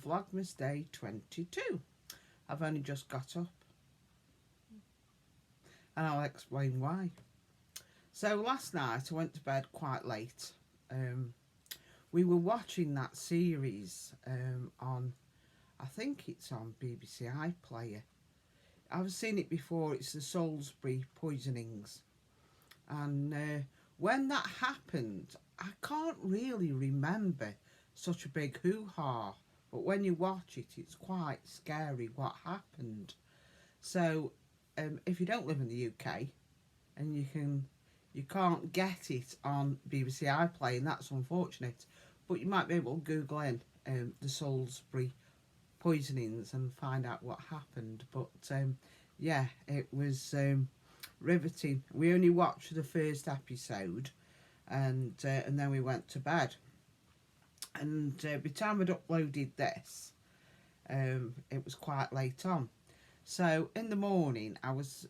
Vlogmas Day 22. I've only just got up, and I'll explain why. So last night I went to bed quite late. We were watching that series on, I think it's on BBC iPlayer. I've seen it before. It's the Salisbury poisonings. And when that happened, I can't really remember such a big hoo-ha. But when you watch it, it's quite scary what happened. So if you don't live in the UK and you can't get it on BBC iPlayer, and that's unfortunate. But you might be able to Google in the Salisbury poisonings and find out what happened. But yeah, it was riveting. We only watched the first episode, and then we went to bed. And by the time I'd uploaded this, it was quite late on. So in the morning, I was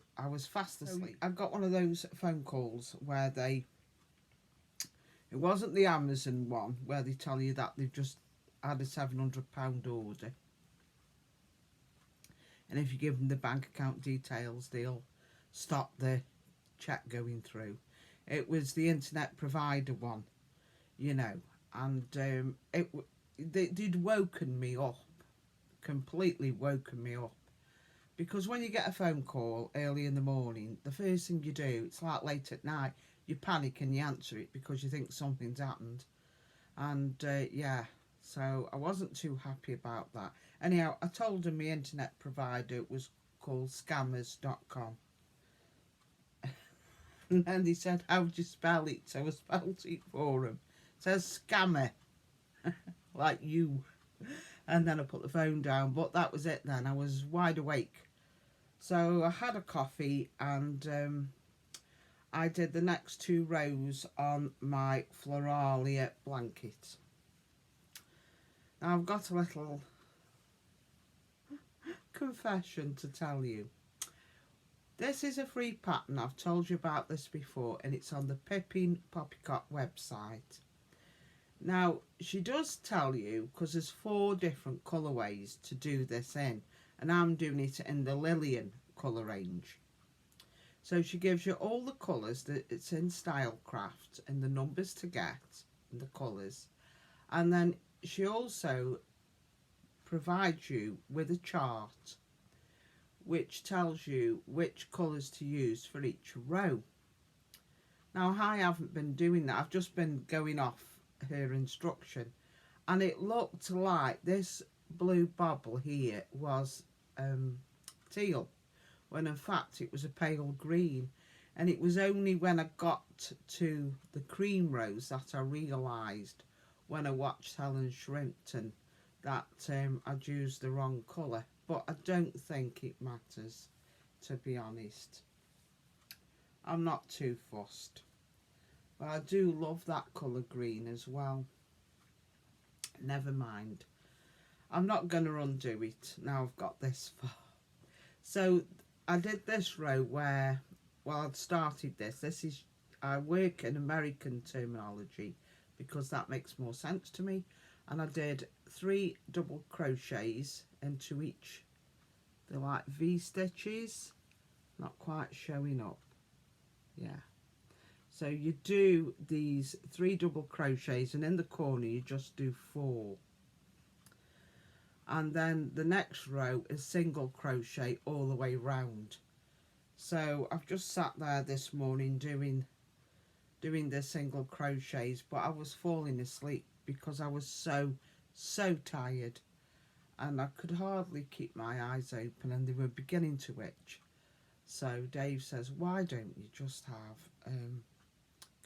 fast asleep. I got one of those phone calls where it wasn't the Amazon one where they tell you that they've just had a £700 order, and if you give them the bank account details, they'll stop the check going through. It was the internet provider one, you know, and they'd woken me up, completely woken me up. Because when you get a phone call early in the morning, the first thing you do, it's like late at night, you panic and you answer it because you think something's happened. And yeah, so I wasn't too happy about that. Anyhow, I told them my internet provider was called scammers.com. And then they said, how would you spell it? So I spelled it for them. It says scammer, like you. And then I put the phone down, but that was it then. I was wide awake. So I had a coffee, and I did the next 2 rows on my Floralia blanket. Now I've got a little confession to tell you. This is a free pattern. I've told you about this before, and it's on the Pippin Poppycock website. Now, she does tell you, because there's 4 different colourways to do this in, and I'm doing it in the Lillian colour range. So she gives you all the colours that it's in Stylecraft and the numbers to get and the colours. And then she also provides you with a chart which tells you which colours to use for each row. Now, I haven't been doing that. I've just been going off her instruction, and it looked like this blue bobble here was teal, when in fact it was a pale green. And it was only when I got to the cream rows that I realised, when I watched Helen Shrimpton, that I'd used the wrong colour. But I don't think it matters, to be honest. I'm not too fussed. But I do love that colour green as well. Never mind. I'm not going to undo it now I've got this far. So I did this row where, well, I'd started this. This is, I work in American terminology because that makes more sense to me. And I did 3 double crochets into each. They're like V stitches. Not quite showing up. Yeah. So you do these 3 double crochets, and in the corner you just do 4. And then the next row is single crochet all the way round. So I've just sat there this morning doing the single crochets, but I was falling asleep because I was so tired, and I could hardly keep my eyes open, and they were beginning to itch. So Dave says, why don't you just have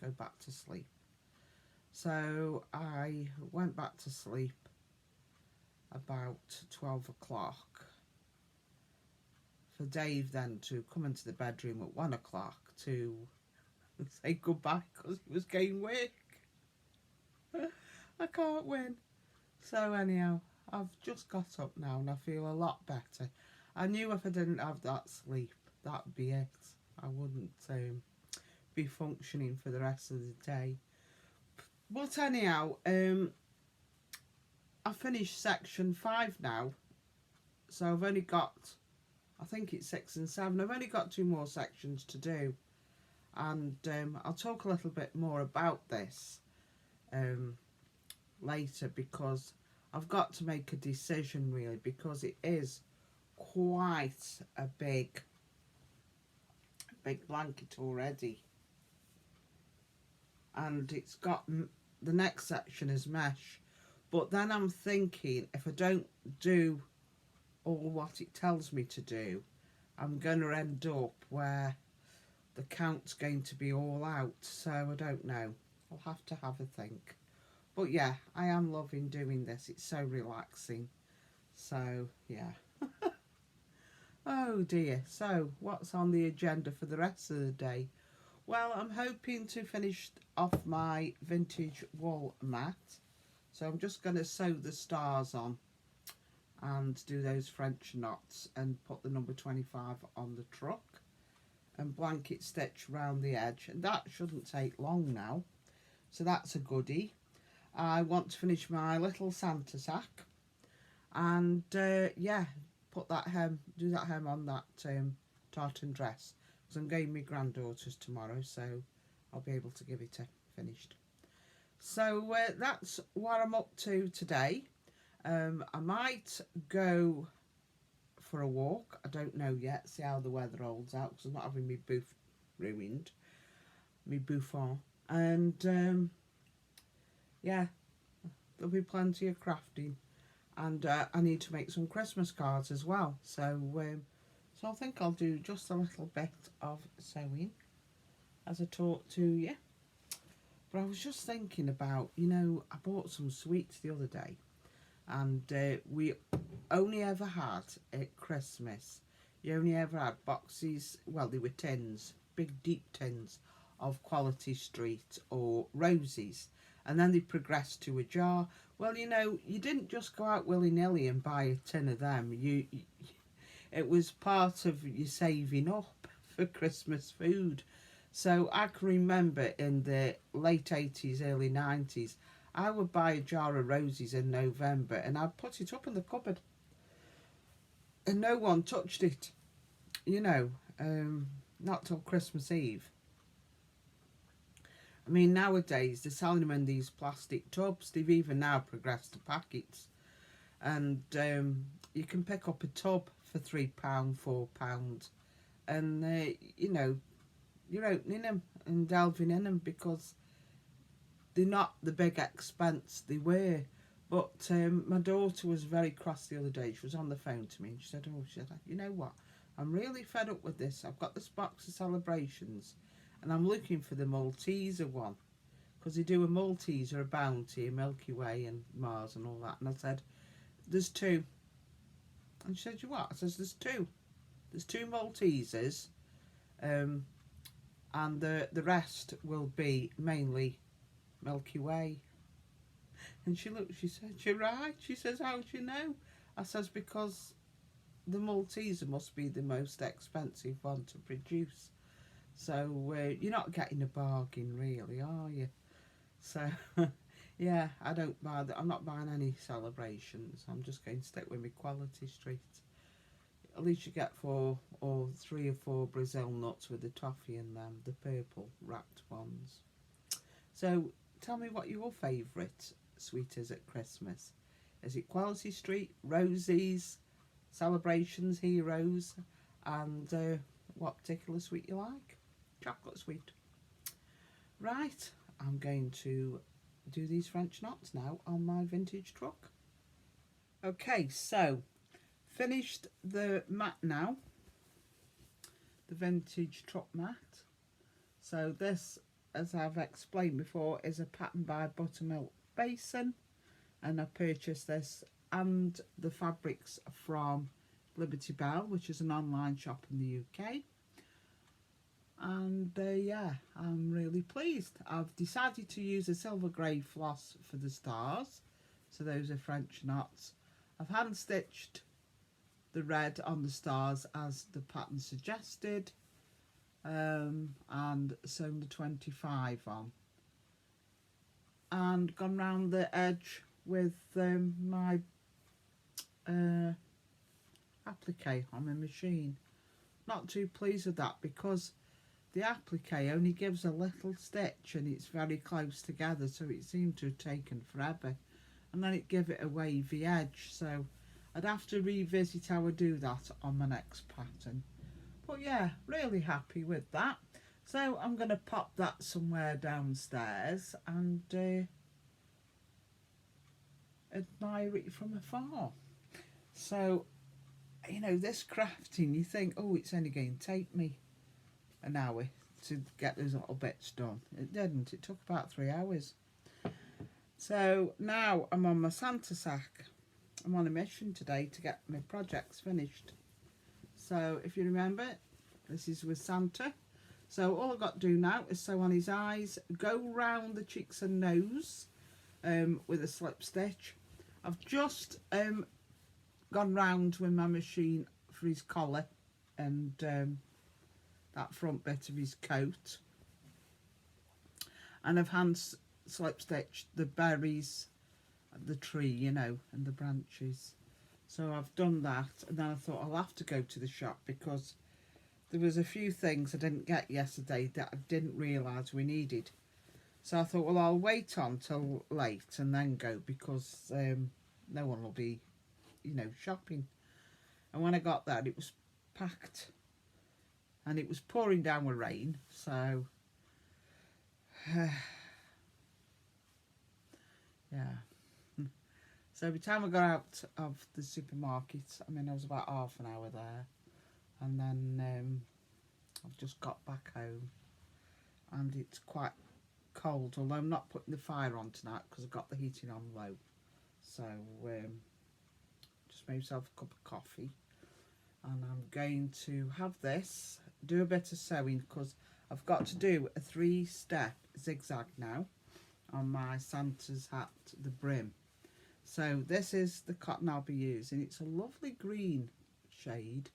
go back to sleep? So I went back to sleep about 12 o'clock for Dave then to come into the bedroom at 1 o'clock to say goodbye because he was getting weak. I can't win. So anyhow, I've just got up now and I feel a lot better. I knew if I didn't have that sleep, that'd be it. I wouldn't be functioning for the rest of the day. But anyhow, I finished section 5 now, so I've only got, I think it's 6 and 7. I've only got 2 more sections to do, and I'll talk a little bit more about this later, because I've got to make a decision really, because it is quite a big blanket already, and it's got the next section is mesh, but then I'm thinking if I don't do all what it tells me to do, I'm going to end up where the count's going to be all out, so I don't know. I'll have to have a think. But yeah, I am loving doing this. It's so relaxing. So yeah. Oh dear. So what's on the agenda for the rest of the day? Well, I'm hoping to finish off my vintage wool mat. So I'm just going to sew the stars on and do those French knots and put the number 25 on the truck and blanket stitch around the edge, and that shouldn't take long now, so that's a goodie. I want to finish my little Santa sack, and yeah, put that hem, do that hem on that tartan dress, because I'm going to my granddaughter's tomorrow, so I'll be able to give it a finished. So that's what I'm up to today. I might go for a walk. I don't know yet. See how the weather holds out, because I'm not having my booth ruined, my bouffant. And yeah, there'll be plenty of crafting, and I need to make some Christmas cards as well. So so I think I'll do just a little bit of sewing as I talk to you. But I was just thinking about, you know, I bought some sweets the other day, and we only ever had at Christmas, you only ever had boxes, well, they were tins, big deep tins of Quality Street or Rosie's, and then they progressed to a jar. Well, you know, you didn't just go out willy-nilly and buy a tin of them. It was part of you saving up for Christmas food. So I can remember in the late 80s, early 90s, I would buy a jar of Rosie's in November and I'd put it up in the cupboard. And no one touched it, you know, not till Christmas Eve. I mean, nowadays they're selling them in these plastic tubs. They've even now progressed to packets. And you can pick up a tub for £3, £4. And, you know, you're opening them and delving in them, because they're not the big expense they were. But my daughter was very cross the other day. She was on the phone to me and she said, oh, she said, you know what, I'm really fed up with this. I've got this box of Celebrations and I'm looking for the Malteser one, because they do a Malteser, a Bounty, a Milky Way and Mars and all that. And I said, there's 2. And she said, you what? I says, there's 2. There's 2 Maltesers, and the rest will be mainly Milky Way. And she looked, she said, you're right. She says, how do you know? I says, because the Malteser must be the most expensive one to produce. So you're not getting a bargain really, are you? So yeah, I don't buy that. I'm not buying any Celebrations. I'm just going to stick with my Quality Street. At least you get 4 or 3 or 4 Brazil nuts with the toffee in them, the purple wrapped ones. So tell me what your favourite sweet is at Christmas. Is it Quality Street, Rosie's, Celebrations, Heroes, and what particular sweet you like? Chocolate sweet. Right, I'm going to do these French knots now on my vintage truck. Okay, so finished the mat now, the vintage truck mat. So this, as I've explained before, is a pattern by Buttermilk Basin, and I purchased this and the fabrics from Liberty Bell, which is an online shop in the UK. And yeah, I'm really pleased. I've decided to use a silver grey floss for the stars, so those are French knots. I've hand stitched the red on the stars as the pattern suggested, and sewn the 25 on, and gone round the edge with my applique on my machine. Not too pleased with that because the applique only gives a little stitch and it's very close together, so it seemed to have taken forever, and then it gave it a wavy edge, so I'd have to revisit how I do that on my next pattern. But yeah, really happy with that. So I'm going to pop that somewhere downstairs and admire it from afar. So, you know, this crafting, you think, oh, it's only going to take me an hour to get those little bits done. It didn't. It took about 3 hours. So now I'm on my Santa sack. I'm on a mission today to get my projects finished. So if you remember, this is with Santa. So all I've got to do now is sew on his eyes, go round the cheeks and nose with a slip stitch. I've just gone round with my machine for his collar and that front bit of his coat. And I've hand slip stitched the berries, the tree, you know, and the branches. So I've done that, and then I thought I'll have to go to the shop because there was a few things I didn't get yesterday that I didn't realise we needed. So I thought, well, I'll wait on till late and then go because no one will be, you know, shopping. And when I got there, it was packed and it was pouring down with rain. So, yeah. So by the time I got out of the supermarket, I mean, I was about half an hour there. And then I've just got back home and it's quite cold, although I'm not putting the fire on tonight because I've got the heating on low. So just made myself a cup of coffee and I'm going to have this, do a bit of sewing because I've got to do a 3-step zigzag now on my Santa's hat, the brim. So this is the cotton I'll be using. It's a lovely green shade,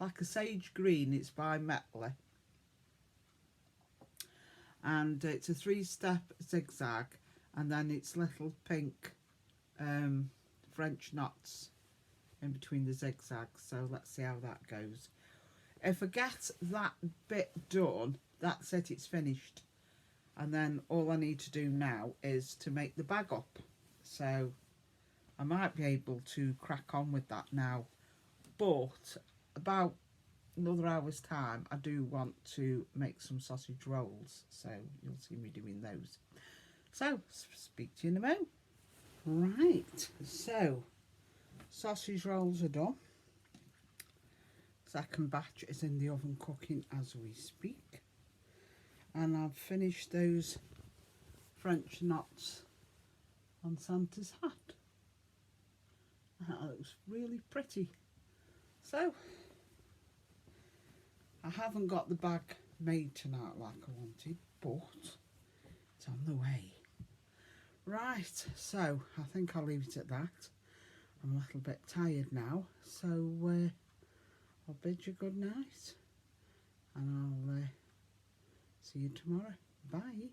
like a sage green. It's by Metley. And it's a 3-step zigzag, and then it's little pink French knots in between the zigzags. So let's see how that goes. If I get that bit done, that's it, it's finished. And then all I need to do now is to make the bag up. So I might be able to crack on with that now. But about another hour's time, I do want to make some sausage rolls. So you'll see me doing those. So speak to you in a moment. Right, so sausage rolls are done. Second batch is in the oven cooking as we speak. And I've finished those French knots on Santa's hat. That looks really pretty. So, I haven't got the bag made tonight like I wanted, but it's on the way. Right, so I think I'll leave it at that. I'm a little bit tired now, so I'll bid you good night and I'll see you tomorrow. Bye.